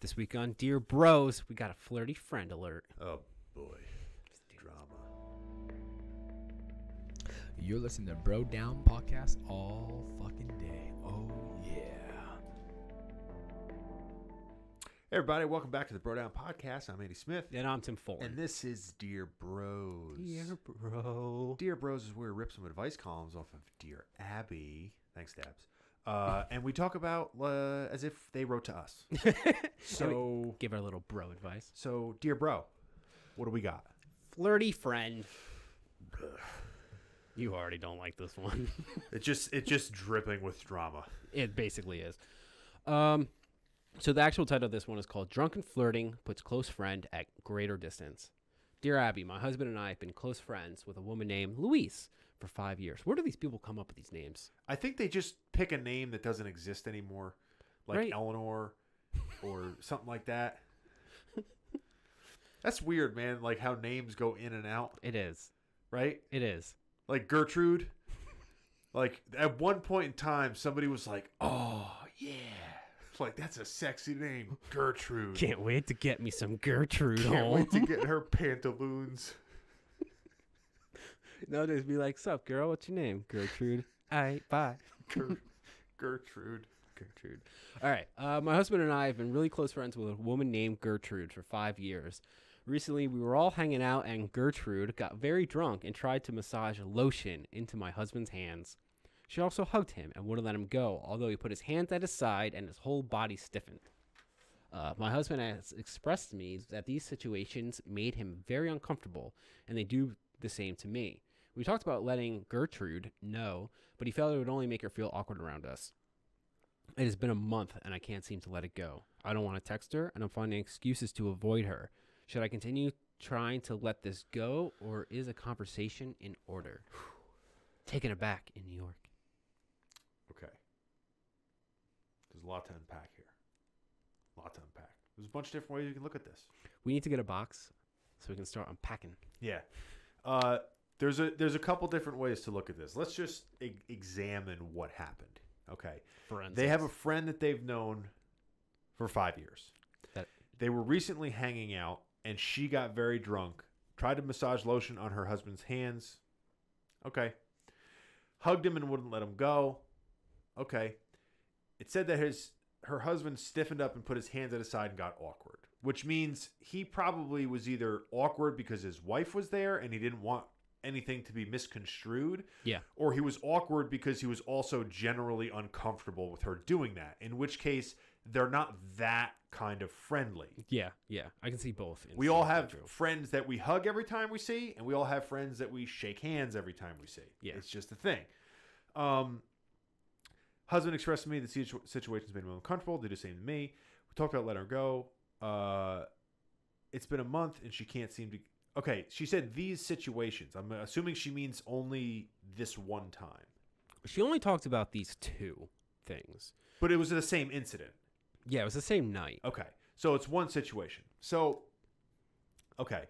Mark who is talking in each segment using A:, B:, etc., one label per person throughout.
A: This week on Dear Bros, we got a flirty friend alert.
B: Oh boy, drama.
C: You're listening to Bro Down Podcast all fucking day. Oh yeah.
B: Hey everybody, welcome back to the Bro Down Podcast. I'm Andy Smith.
A: And I'm Tim Foley.
B: And this is Dear Bros.
A: Dear Bro.
B: Dear Bros is where we rip some advice columns off of Dear Abby. Thanks, Dabs. And we talk about as if they wrote to us. So
A: give our little bro advice.
B: So, Dear Bro, what do we got?
A: Flirty friend. You already don't like this one.
B: It's just dripping with drama.
A: It basically is. So the actual title of this one is called Drunken Flirting Puts Close Friend at Greater Distance. Dear Abby, my husband and I have been close friends with a woman named Louise for 5 years. Where do these people come up with these names?
B: I think they just pick a name that doesn't exist anymore, like
A: Right.
B: Eleanor or something like that. That's weird, man, like how names go in and out,
A: It is.
B: right?
A: It is.
B: Like Gertrude. Like at one point in time, somebody was like, oh, yeah. It's like, that's a sexy name, Gertrude.
A: Can't wait to get me some Gertrude
B: Can't
A: home.
B: wait to get her pantaloons.
A: Nowadays, be like, sup, girl? What's your name? Gertrude. All right, bye.
B: Gertrude.
A: Gertrude. All right. My husband and I have been really close friends with a woman named Gertrude for 5 years. Recently, we were all hanging out, and Gertrude got very drunk and tried to massage lotion into my husband's hands. She also hugged him and wouldn't let him go, although he put his hands at his side and his whole body stiffened. My husband has expressed to me that these situations made him very uncomfortable, and they do the same to me. We talked about letting Gertrude know, but he felt it would only make her feel awkward around us. It has been a month, and I can't seem to let it go. I don't want to text her, and I'm finding excuses to avoid her. Should I continue trying to let this go, or is a conversation in order? Taken aback in New York.
B: Okay. There's a lot to unpack here. There's a bunch of different ways you can look at this.
A: We need to get a box so we can start unpacking.
B: Yeah. There's a couple different ways to look at this. Let's just examine what happened. Okay.
A: Forensics.
B: They have a friend that they've known for 5 years. They were recently hanging out, and she got very drunk, tried to massage lotion on her husband's hands. Okay. Hugged him and wouldn't let him go. Okay. It said that her husband stiffened up and put his hands at his side and got awkward, which means he probably was either awkward because his wife was there and he didn't want anything to be misconstrued.
A: Yeah.
B: Or he was awkward because he was also generally uncomfortable with her doing that, in which case they're not that kind of friendly.
A: Yeah. I can see both.
B: We all have friends that we hug every time we see, and we all have friends that we shake hands every time we see.
A: Yeah.
B: It's just a thing. Husband expressed to me the situation's made him uncomfortable. They do the same to me. We talked about letting her go. It's been a month, and she can't seem to... Okay, she said these situations. I'm assuming she means only this one time.
A: She only talked about these two things.
B: But it was the same incident.
A: Yeah, it was the same night.
B: Okay, so it's one situation. So, okay.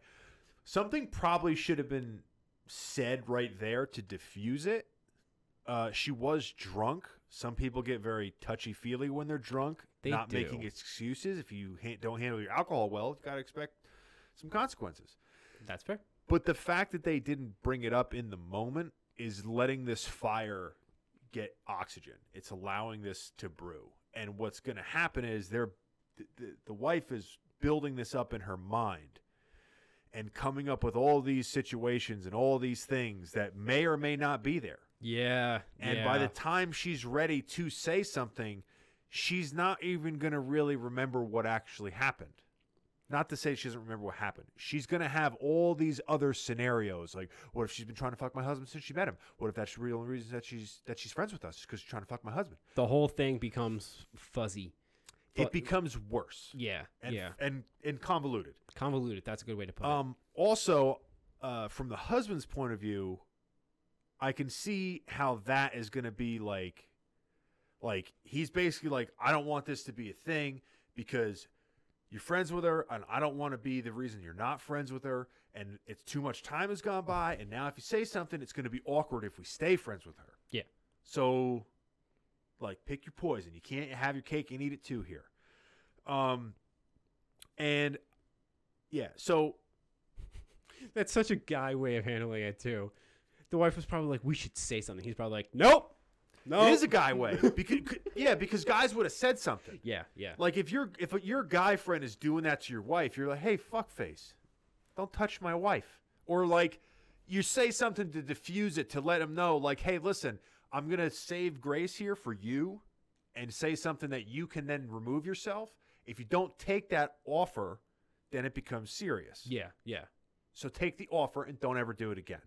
B: Something probably should have been said right there to diffuse it. She was drunk. Some people get very touchy-feely when they're drunk.
A: They
B: not
A: do.
B: making excuses. If you don't handle your alcohol well, you've got to expect some consequences.
A: That's fair.
B: But the fact that they didn't bring it up in the moment is letting this fire get oxygen. It's allowing this to brew. And what's going to happen is the wife is building this up in her mind and coming up with all these situations and all these things that may or may not be there.
A: Yeah.
B: And by the time she's ready to say something, she's not even going to really remember what actually happened. Not to say she doesn't remember what happened. She's going to have all these other scenarios. Like, what if she's been trying to fuck my husband since she met him? What if that's the real reason that she's friends with us is because she's trying to fuck my husband?
A: The whole thing becomes fuzzy.
B: It becomes worse.
A: Yeah.
B: And convoluted.
A: Convoluted. That's a good way to put it.
B: Also, from the husband's point of view, I can see how that is going to be like he's basically like, I don't want this to be a thing because you're friends with her, and I don't want to be the reason you're not friends with her, and it's too much time has gone by, and now if you say something, it's going to be awkward if we stay friends with her.
A: Yeah.
B: So, like, pick your poison. You can't have your cake and eat it too here. And yeah, so
A: That's such a guy way of handling it too. The wife was probably like, "We should say something." He's probably like, "Nope, no."
B: it is a guy way. Because guys would have said something.
A: Yeah, yeah.
B: Like if your guy friend is doing that to your wife, you're like, "Hey, fuckface, don't touch my wife." Or like you say something to diffuse it to let him know, like, "Hey, listen, I'm gonna save grace here for you," and say something that you can then remove yourself. If you don't take that offer, then it becomes serious.
A: Yeah, yeah.
B: So take the offer and don't ever do it again.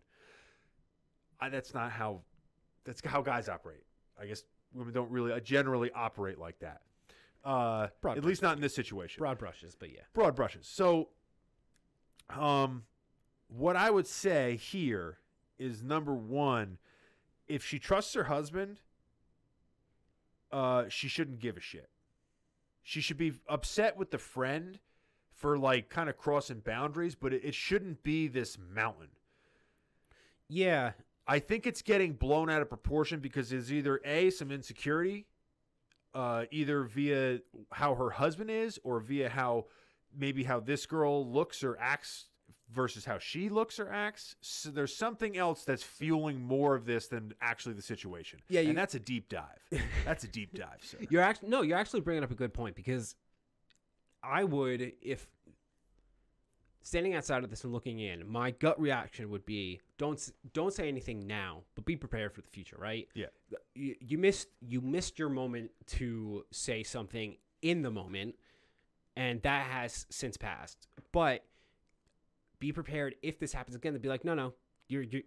B: That's how guys operate. I guess women don't really generally operate like that. At least not in this situation.
A: Broad brushes, but yeah.
B: Broad brushes. So, what I would say here is number one, if she trusts her husband, she shouldn't give a shit. She should be upset with the friend for like kind of crossing boundaries, but it shouldn't be this mountain.
A: Yeah.
B: I think it's getting blown out of proportion because there's either some insecurity, either via how her husband is or via how this girl looks or acts versus how she looks or acts. So there's something else that's fueling more of this than actually the situation. Yeah, and that's a deep dive. That's a deep dive, sir.
A: You're actually bringing up a good point, because I would, if standing outside of this and looking in, my gut reaction would be don't say anything now, but be prepared for the future, right?
B: Yeah.
A: You missed your moment to say something in the moment, and that has since passed. But be prepared if this happens again to be like, no, you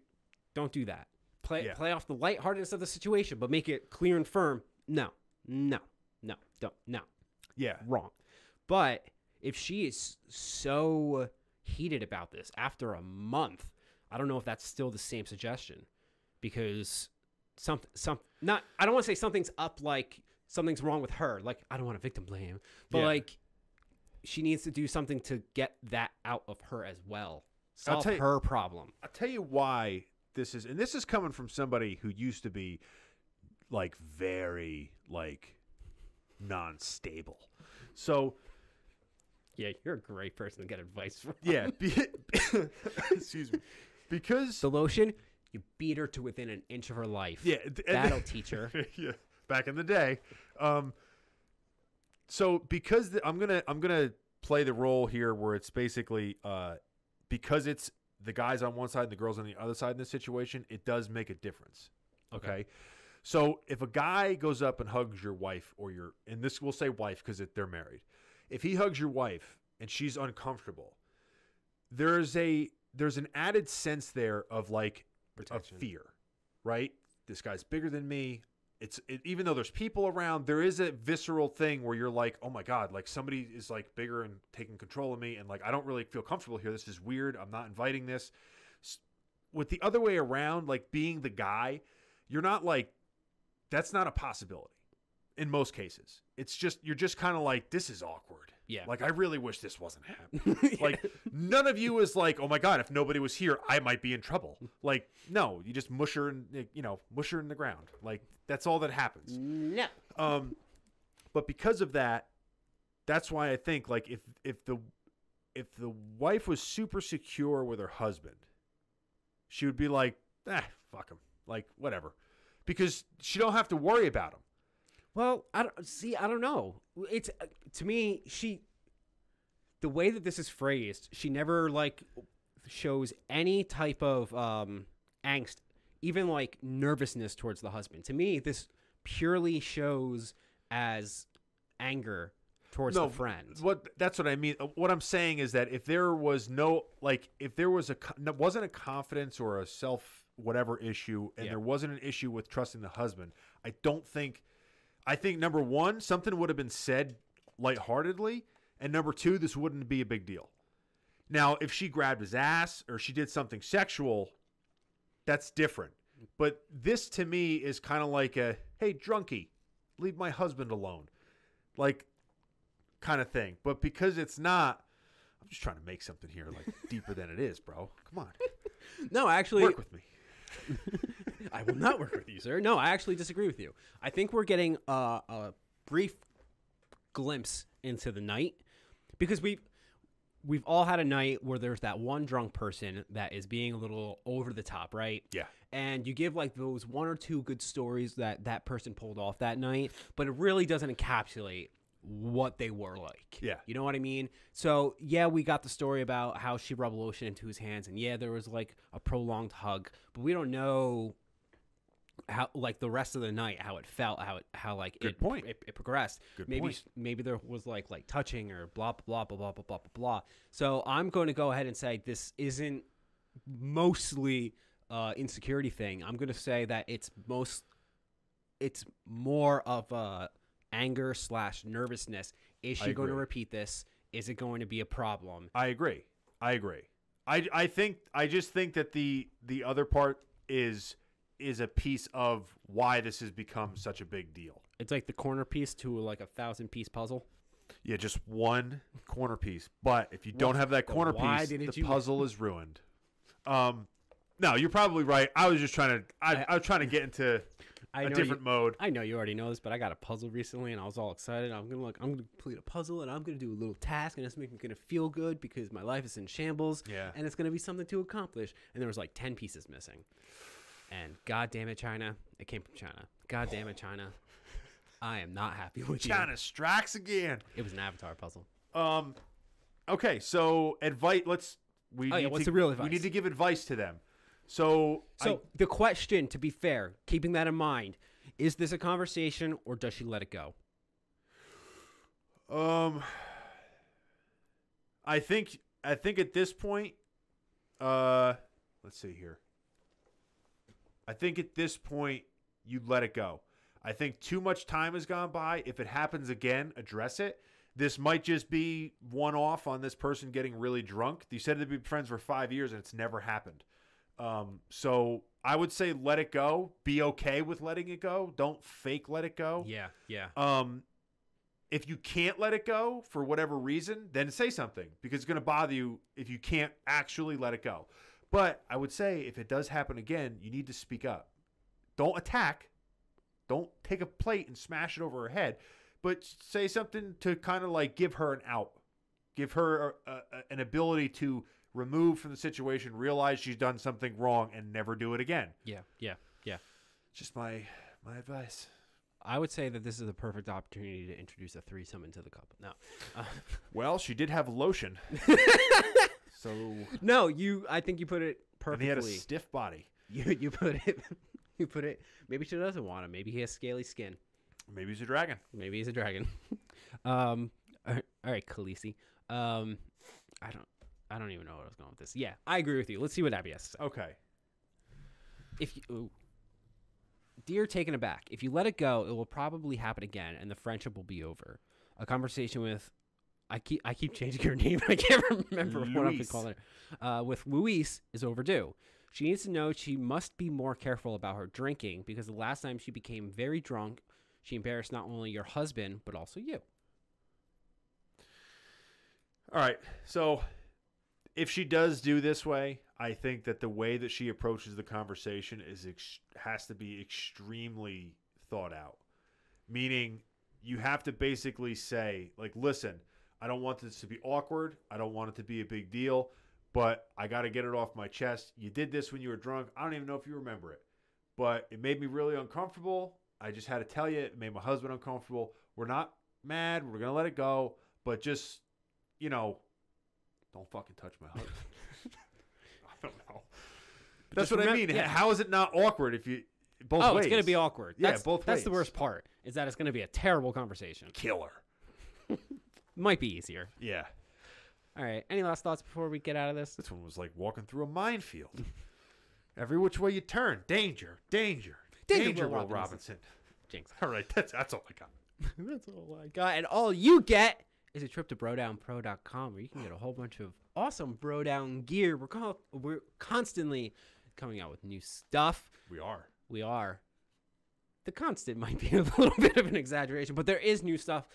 A: don't do that. Play off the lightheartedness of the situation, but make it clear and firm. No, don't.
B: Yeah.
A: Wrong. But if she is so heated about this after a month, I don't know if that's still the same suggestion, because I don't want to say something's up, like something's wrong with her. Like, I don't want to victim blame, but like she needs to do something to get that out of her as well. Solve her problem.
B: I'll tell you why this is coming from somebody who used to be like very like non-stable. So
A: yeah, you're a great person to get advice from.
B: Yeah. Excuse me. Because
A: the lotion, you beat her to within an inch of her life.
B: Yeah.
A: That'll teach her.
B: Yeah. Back in the day. So because I'm gonna play the role here where it's basically because it's the guys on one side and the girls on the other side in this situation, it does make a difference. Okay. So if a guy goes up and hugs your wife and this we'll say wife because they're married. If he hugs your wife and she's uncomfortable, there's an added sense there of like
A: protection,
B: of fear, right? This guy's bigger than me. Even though there's people around, there is a visceral thing where you're like, oh my God, like somebody is like bigger and taking control of me. And like, I don't really feel comfortable here. This is weird. I'm not inviting this. With the other way around, like being the guy, you're not like, that's not a possibility in most cases. It's just, you're just kind of like, this is awkward.
A: Yeah.
B: Like, I really wish this wasn't happening. Like, none of you is like, oh my God, if nobody was here, I might be in trouble. Like, no, you just mush her in the ground. Like, that's all that happens.
A: No.
B: But because of that, that's why I think like if the wife was super secure with her husband, she would be like, fuck him. Like, whatever. Because she don't have to worry about him.
A: Well, I don't know. It's to me, the way that this is phrased, she never like shows any type of angst, even like nervousness towards the husband. To me, this purely shows as anger towards the friend.
B: That's what I mean. What I'm saying is that if there was wasn't a confidence or a self whatever issue, and there wasn't an issue with trusting the husband, I think number one, something would have been said lightheartedly, and number two, this wouldn't be a big deal. Now, if she grabbed his ass or she did something sexual, that's different. But this to me is kind of like a, hey, drunkie, leave my husband alone, like kind of thing. But because it's not, I'm just trying to make something here like deeper than it is, bro. Come on.
A: No, actually,
B: work with me.
A: I will not work with you, sir. No, I actually disagree with you. I think we're getting a brief glimpse into the night, because we've all had a night where there's that one drunk person that is being a little over the top, right?
B: Yeah.
A: And you give like those one or two good stories that person pulled off that night, but it really doesn't encapsulate what they were like.
B: Yeah.
A: You know what I mean? So, yeah, we got the story about how she rubbed lotion into his hands, and yeah, there was like a prolonged hug, but we don't know how, like, the rest of the night, how it felt, how like
B: Good point.
A: It progressed.
B: Good
A: maybe
B: point.
A: maybe there was like touching or blah blah blah blah blah blah blah blah. So I'm going to go ahead and say this isn't mostly insecurity thing. I'm going to say that it's more of a anger / nervousness. Is she going to repeat this? Is it going to be a problem?
B: I agree. I just think that the other part is a piece of why this has become such a big deal.
A: It's like the corner piece to like a 1,000-piece puzzle.
B: Yeah, just one corner piece. But if you don't have that corner piece, the puzzle is ruined. No, you're probably right. I was just trying to. I was trying to get into a different mode.
A: I know you already know this, but I got a puzzle recently, and I was all excited. I'm gonna complete a puzzle, and I'm gonna do a little task, and it's making me gonna feel good because my life is in shambles.
B: Yeah.
A: And it's gonna be something to accomplish. And there was like 10 pieces missing. And God damn it, China! It came from China. God damn it, China! I am not happy with you.
B: China strikes again.
A: It was an Avatar puzzle.
B: Okay, so advice. What's
A: the real advice?
B: We need to give advice to them. So
A: the question, to be fair, keeping that in mind, is this a conversation or does she let it go?
B: I think at this point, let's see here. I think at this point you let it go. I think too much time has gone by. If it happens again, address it. This might just be one-off on this person getting really drunk. You said they've been friends for 5 years and it's never happened. So I would say let it go. Be okay with letting it go. Don't fake let it go.
A: Yeah.
B: If you can't let it go for whatever reason, then say something because it's going to bother you if you can't actually let it go. But I would say if it does happen again, you need to speak up. Don't attack. Don't take a plate and smash it over her head, but say something to kind of like give her an out. Give her an ability to remove from the situation, realize she's done something wrong, and never do it again.
A: Yeah.
B: Just my advice.
A: I would say that this is the perfect opportunity to introduce a threesome into the couple. No.
B: Well, she did have lotion. So
A: no, I think you put it perfectly.
B: And he had a stiff body.
A: You put it. Maybe she doesn't want him. Maybe he has scaly skin.
B: Maybe he's a dragon.
A: All right, Khaleesi. I don't even know where I was going with this. Yeah, I agree with you. Let's see what Abby has to say.
B: Okay.
A: Dear Taken Aback, if you let it go, it will probably happen again, and the friendship will be over. A conversation with, I keep changing her name. I can't remember what I'm calling her. With Luis is overdue. She needs to know she must be more careful about her drinking because the last time she became very drunk, she embarrassed not only your husband but also you.
B: All right, so if she does do this way, I think that the way that she approaches the conversation has to be extremely thought out. Meaning, you have to basically say, like, listen, I don't want this to be awkward. I don't want it to be a big deal, but I got to get it off my chest. You did this when you were drunk. I don't even know if you remember it, but it made me really uncomfortable. I just had to tell you, it made my husband uncomfortable. We're not mad. We're going to let it go, but just, don't fucking touch my husband. I don't know. That's what I mean. Yeah. How is it not awkward if you both ways?
A: Oh, it's going to be awkward.
B: Yeah, both ways.
A: That's the worst part, is that it's going to be a terrible conversation.
B: Killer.
A: Might be easier.
B: Yeah.
A: All right. Any last thoughts before we get out of this?
B: This one was like walking through a minefield. Every which way you turn, danger, danger, danger, Will Robinson.
A: Jinx.
B: All right, that's all I got.
A: That's all I got. And all you get is a trip to brodownpro.com where you can get a whole bunch of awesome Brodown gear. We're constantly coming out with new stuff.
B: We are.
A: The constant might be a little bit of an exaggeration, but there is new stuff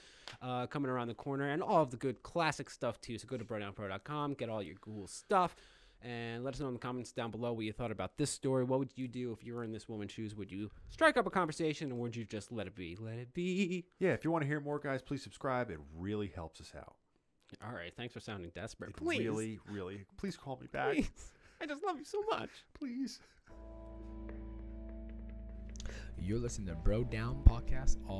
A: coming around the corner and all of the good classic stuff too. So go to brodownpro.com, get all your cool stuff, and let us know in the comments down below what you thought about this story. What would you do if you were in this woman's shoes? Would you strike up a conversation, or would you just let it be? Let it be.
B: Yeah, if you want to hear more, guys, please subscribe. It really helps us out.
A: All right. Thanks for sounding desperate.
B: It
A: Please.
B: really, really. Please call me back.
A: Please. I just love you so much.
B: Please.
C: You're listening to Bro Down Podcast all